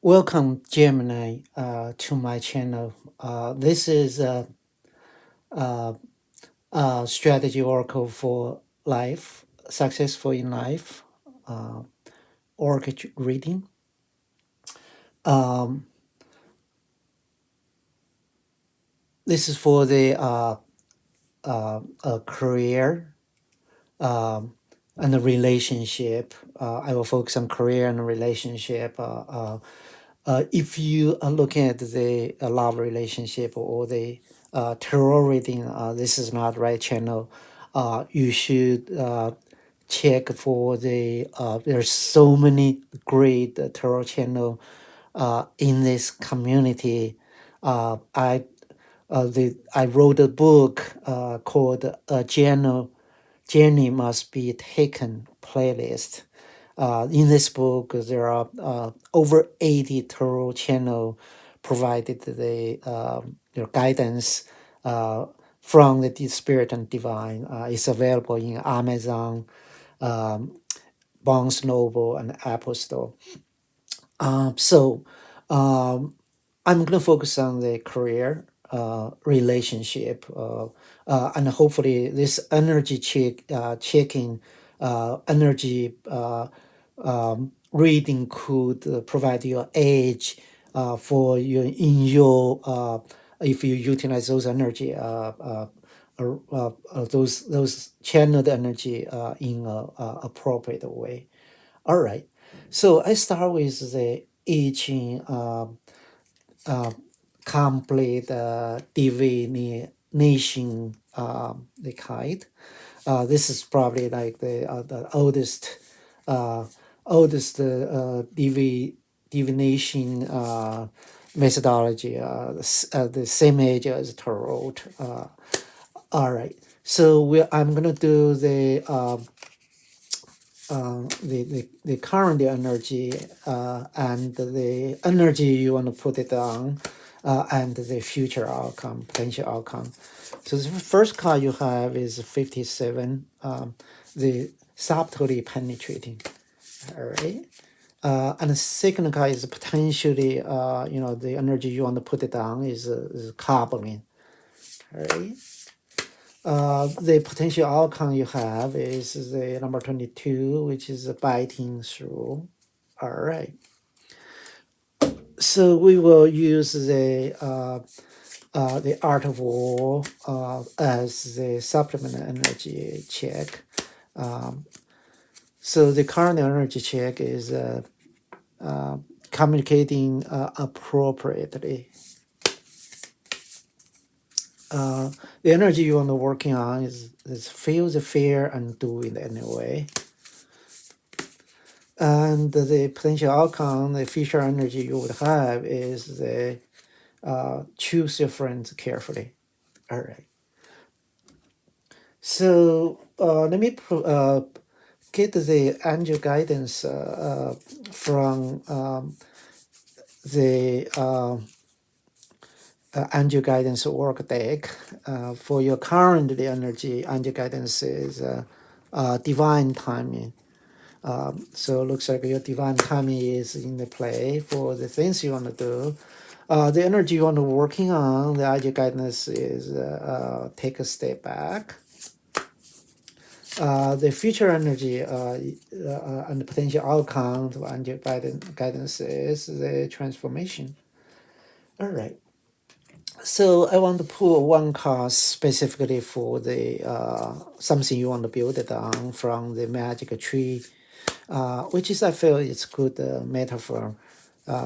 Welcome, Gemini, to my channel. This is a, a strategy oracle for life, successful in life, uh, oracle reading. Um, this is for the career and the relationship. I will focus on career and relationship. If you are looking at the love relationship or the tarot reading, this is not right channel. You should check for the. There's so many great tarot channel in this community. I wrote a book called Journey Must Be Taken playlist. In this book, there are over 80 tarot channel provided the guidance from the Spirit and Divine. It's available in Amazon, Barnes Noble, and Apple Store. So I'm going to focus on the career, relationship, and hopefully this energy checking, energy reading could provide your edge for your in your if you utilize those energy. Those channeled energy in a appropriate way. All right. So I start with the aging complete divination the kite. This is probably like the uh, oldest divination methodology, the same age as tarot. All right. So I'm gonna do the current energy and the energy you want to put it on, and the future outcome, potential outcome. So the first card you have is 57, the subtly penetrating. All right. And the second card is potentially, the energy you want to put it on is carbon. All right. The potential outcome you have is the number 22, which is biting through. All right. So we will use the art of war as the supplement energy check. So the current energy check is communicating appropriately. The energy you want to working on is feel the fear and do it anyway. And the potential outcome, the future energy you would have is the choose your friends carefully. All right. So let me get the angel guidance from the angel guidance work deck. For your current energy, angel guidance is divine timing. So it looks like your divine timing is in the play for the things you want to do. The energy you want to working on, the angel guidance is take a step back. The future energy and the potential outcome of angel guidance is the transformation. All right. So I want to pull one card specifically for the something you want to build it on from the magic tree, which is I feel it's good metaphor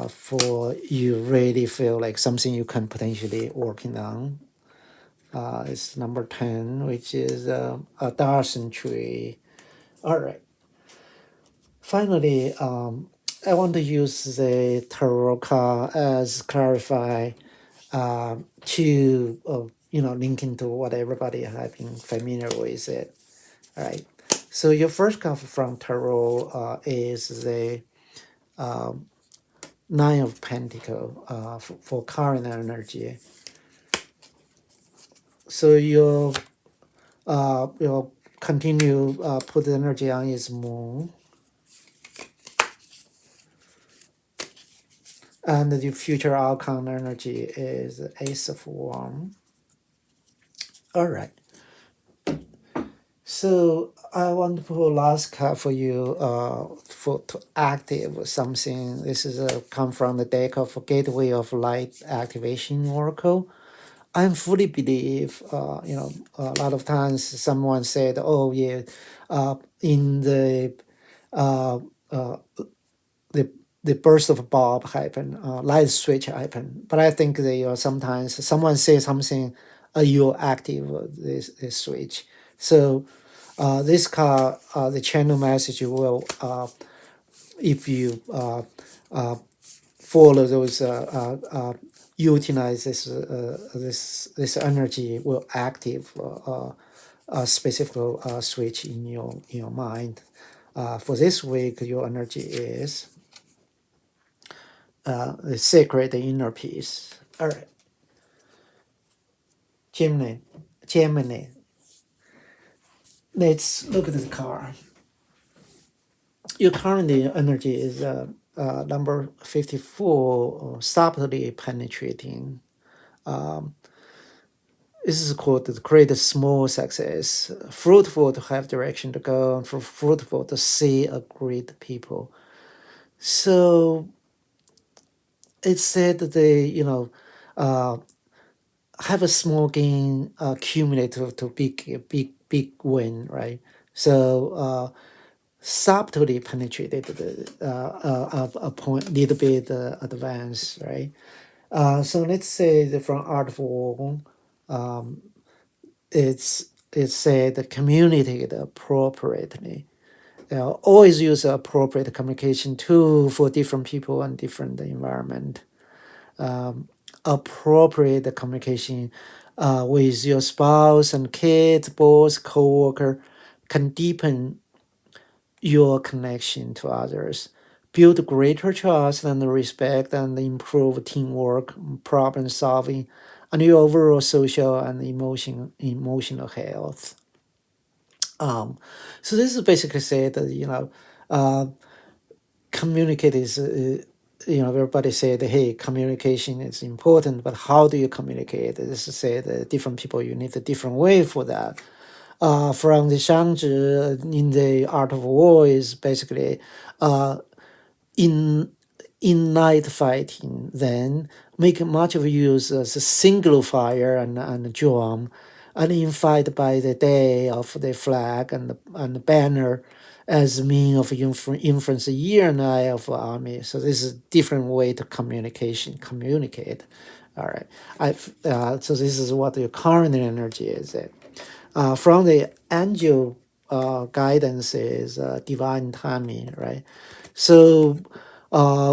for you really feel like something you can potentially working on. It's number 10, which is a Darsen tree. All right. Finally, I want to use the tarot card as clarify to link into what everybody has been familiar with it. All right. So your first card from tarot is the Nine of Pentacles for current energy. So you'll continue put the energy on its moon. And the future outcome energy is Ace of Wands. All right. So I want to pull last card for you for to active something. This is come from the deck of Gateway of Light Activation Oracle. I fully believe, a lot of times someone said, "Oh yeah, in uh, uh, the the burst of bulb happen, light switch happen." But I think they sometimes someone says something, you active this switch. So this car, the channel message will, if you follow those, utilize this energy, will active a specific switch in your mind. For this week, your energy is the sacred inner peace. All right, Gemini, Gemini. Let's look at the car. Your current energy is number 54, subtly penetrating. This is called to create a small success, fruitful to have direction to go, and fruitful to see a great people. So it said that they, uh, have a small gain cumulative to big win, right? So subtly penetrated a point, little bit advanced, right? So let's say that from art form, it's said communicated appropriately. Always use appropriate communication tool for different people and different environment. Appropriate communication with your spouse and kids, boss, co-worker can deepen your connection to others, build greater trust and respect, and improve teamwork, problem solving, and your overall social and emotional health. So this is basically said that uh, communicate is everybody said, hey, communication is important, but how do you communicate? This is said different people, you need a different way for that. From the Shangzhi in the art of war is basically uh, in night fighting, then make much of use as a single fire and drum, and in fight by the day of the flag and the banner as a mean of influence the ear and eye of army. So this is different way to communicate. All right. So this is what your current energy is. From the angel guidance is divine timing, right? So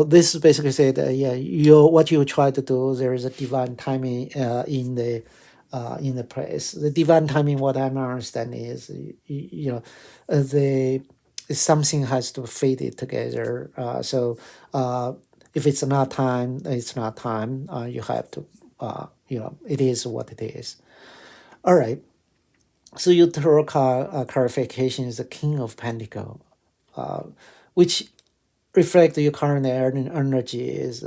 this basically said, yeah, what you try to do, there is a divine timing in the place. The divine timing, what I'm understanding is, the something has to fit it together. So if it's not time, it's not time. You have to, it is what it is. All right. So your tarot clarification is the King of Pentacle, which reflect your current energy is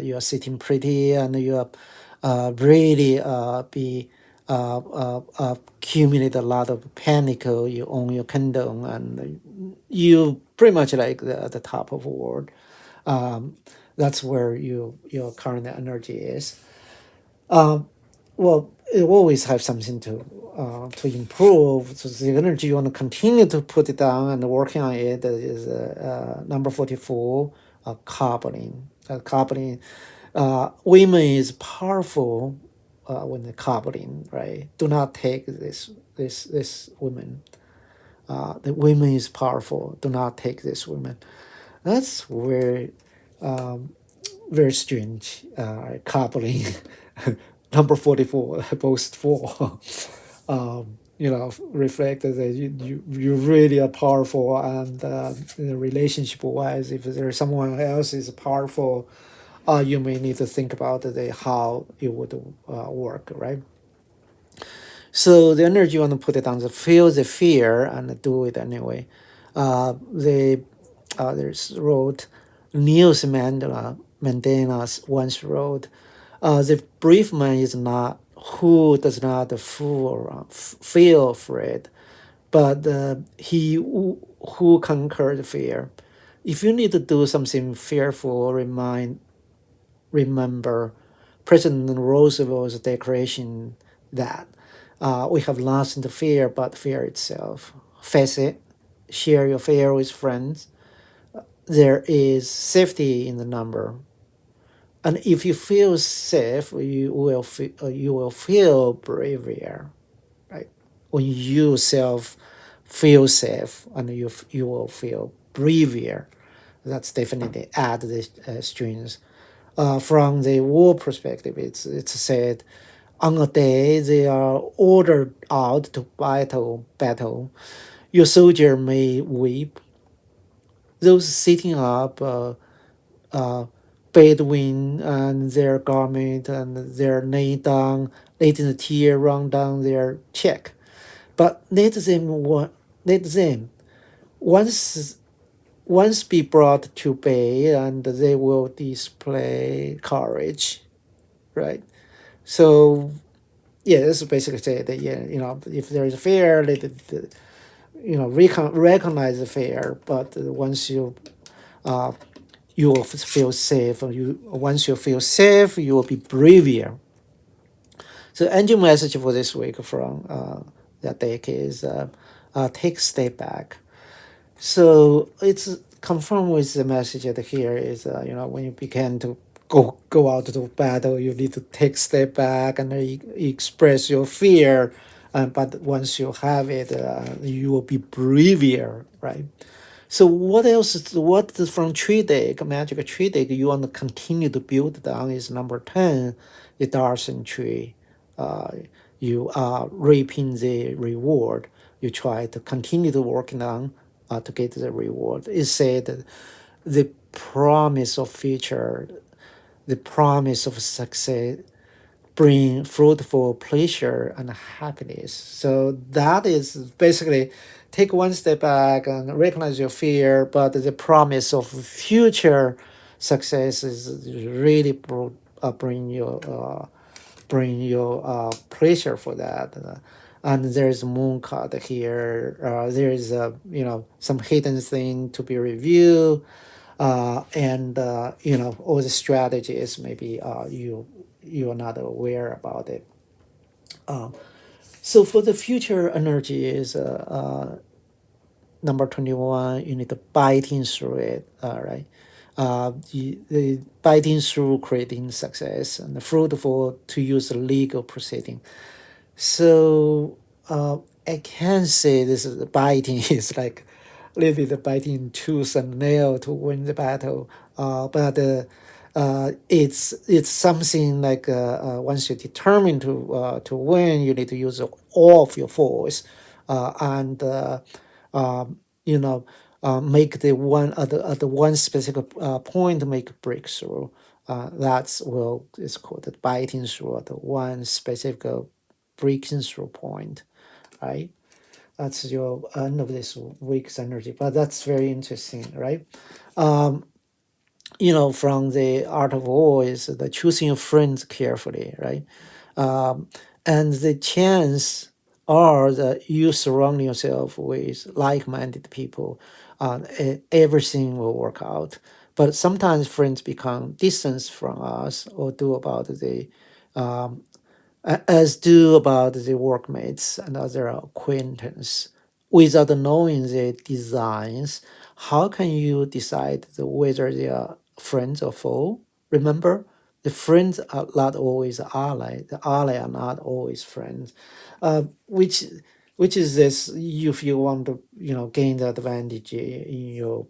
you are sitting pretty and you are really be accumulate a lot of panic. You own your kingdom and you pretty much like the top of the world. Um, that's where your current energy is. Um, well, it always have something to improve. So the energy you want to continue to put it down and working on it is number 44, coupling. Coupling, women is powerful when the coupling, right? Do not take this woman. The women is powerful. Do not take this woman. That's where very strange coupling. Number 44, post 4. Reflect that you really are powerful, and relationship wise, if there's someone else is powerful, you may need to think about how it would work, right? So the energy you want to put it on the feel the fear and do it anyway. There's wrote Nelson Mandela's once wrote, the brave man is not who does not feel afraid, but who conquered fear. If you need to do something fearful, remember President Roosevelt's declaration that we have lost the fear, but fear itself. Face it, share your fear with friends. There is safety in the number, and if you feel safe, you will feel braver, right? When you self feel safe, and you will feel braver. That's definitely add the strings. From the war perspective, it's said on a day they are ordered out to battle, your soldier may weep. Those sitting up, uh, Bedouin and their garment and their knee down, letting the tear run down their cheek. But let them once once be brought to bay, and they will display courage, right? So yeah, this is basically say that, yeah, if there is fear, let it, recognize the fear, but once uh, you will feel safe. Once you feel safe, you will be braver. So angel message for this week from that deck is take a step back. So it's confirmed with the message that here is when you begin to go out to battle, you need to take a step back and express your fear. But once you have it, you will be braver, right? So what else? What is from tree deck, magic tree deck? You want to continue to build on is number 10, the Darcy tree. Uh, you are reaping the reward. You try to continue to working on to get the reward. It said that the promise of future, the promise of success bring fruitful pleasure and happiness. So that is basically take one step back and recognize your fear, but the promise of future success is really bring you pleasure for that. And there's moon card here. There is some hidden thing to be reviewed, and all the strategies maybe you are not aware about it. Um, so for the future energy is number 21. You need to biting through it. Right. The biting through creating success and fruitful to use the legal proceeding. So I can say this is biting is like a little bit biting tooth and nail to win the battle. But it's something like once you're determined to win, you need to use all of your force, and you know make the one at the one specific point make a breakthrough. That's well it's called the biting through at the one specific breaking through point, right? That's your end of this week's energy, but that's very interesting, right? Um, from the art of war is the choosing your friends carefully, right? Um, and the chance are that you surround yourself with like-minded people, everything will work out. But sometimes friends become distance from us or do about the um, as do about the workmates and other acquaintance. Without knowing the designs, how can you decide whether they are friends or foe? Remember, the friends are not always ally. The ally are not always friends. Which is this? If you want to, gain the advantage in your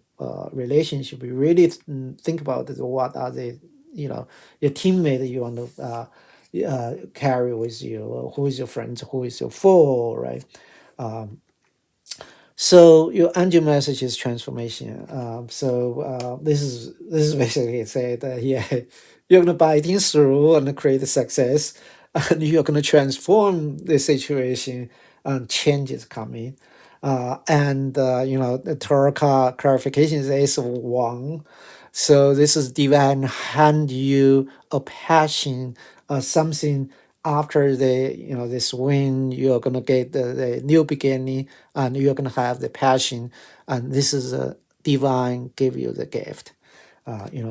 relationship, you really think about it, what are the, your teammate you want to carry with you, who is your friend, who is your foe, right? Um, so your angel message is transformation. This is basically say that, yeah, you're gonna buy things through and create a success, and you're gonna transform the situation, and change is coming. And the tarot card clarification is Ace of Wand. So this is divine hand you a passion, something after the this win, you're gonna get the new beginning, and you're gonna have the passion, and this is a divine give you the gift.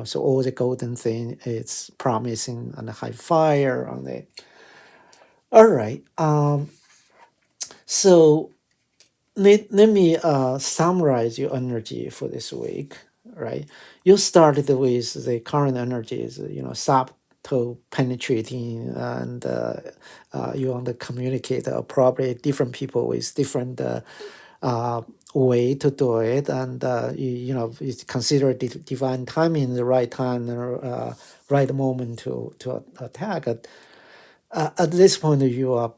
So all the golden thing it's promising and high fire on it. All right. So let me summarize your energy for this week, right? You started with the current energy is, subtle, penetrating, and you want to communicate appropriate different people with different uh, way to do it, and it's considered divine timing, the right time, right moment to attack it. At this point you are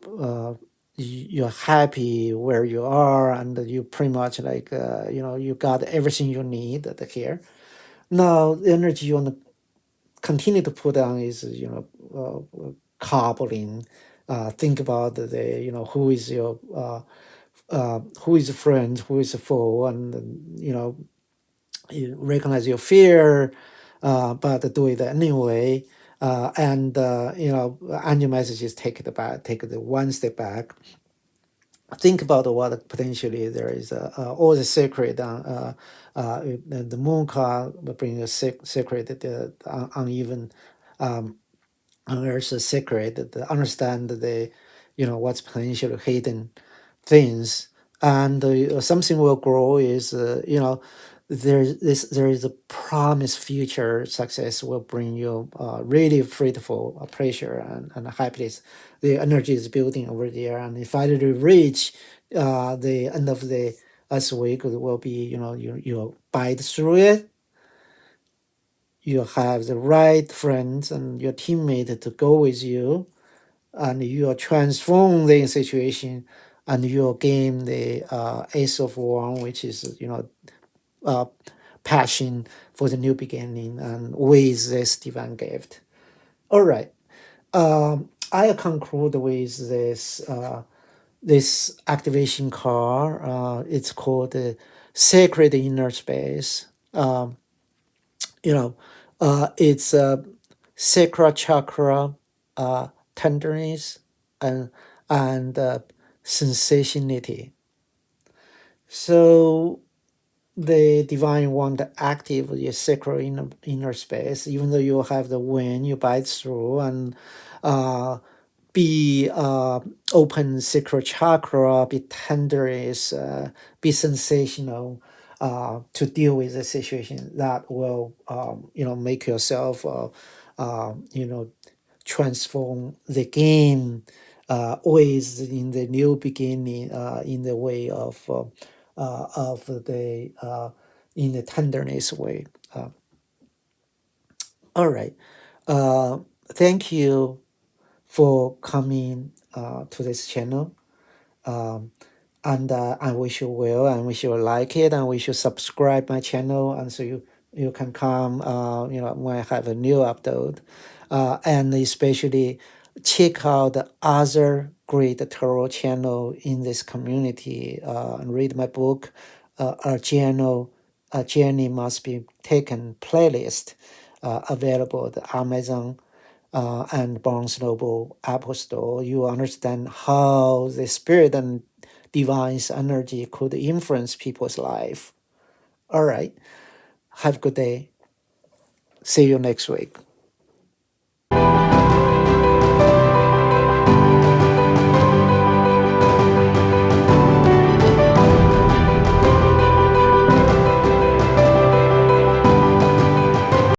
you're happy where you are, and you pretty much like you got everything you need here. Now the energy you want to continue to put on is cobbling. Think about the who is your who is a friend, who is a foe, and you recognize your fear, but do it anyway. And angel messages take it back, take it one step back. Think about what potentially there is. All the sacred, the moon card will bring a sacred, the uneven unearth the secret, understand the, what's potentially hidden things, and something will grow is, there is a promised future success will bring you really fruitful pleasure and happiness. The energy is building over there, and if I reach the end of the this week, it will be, you bite through it, you have the right friends and your teammate to go with you, and you are transform the situation, and you gain the ace of wand, which is uh, passion for the new beginning, and with this divine gift. All right. I conclude with this activation card. It's called the sacred inner space. You know, it's sacral chakra, tenderness, and and sensationality. So the divine want to active your sacral inner space, even though you have the wind, you bite through, and uh, be open sacral chakra, be tenderness, be sensational, to deal with the situation that will make yourself transform the game, always in the new beginning, in the way of the in the tenderness way. Uh, all right. Uh, Thank you for coming to this channel. Um, and I wish you well, and wish you like it, and wish you subscribe my channel, and so you can come when I have a new upload, and especially check out the other great tarot channel in this community, and read my book, a journey must be taken playlist, available at Amazon and Barnes Noble Apple Store. You understand how the spirit and divine's energy could influence people's life. All right. Have a good day. See you next week.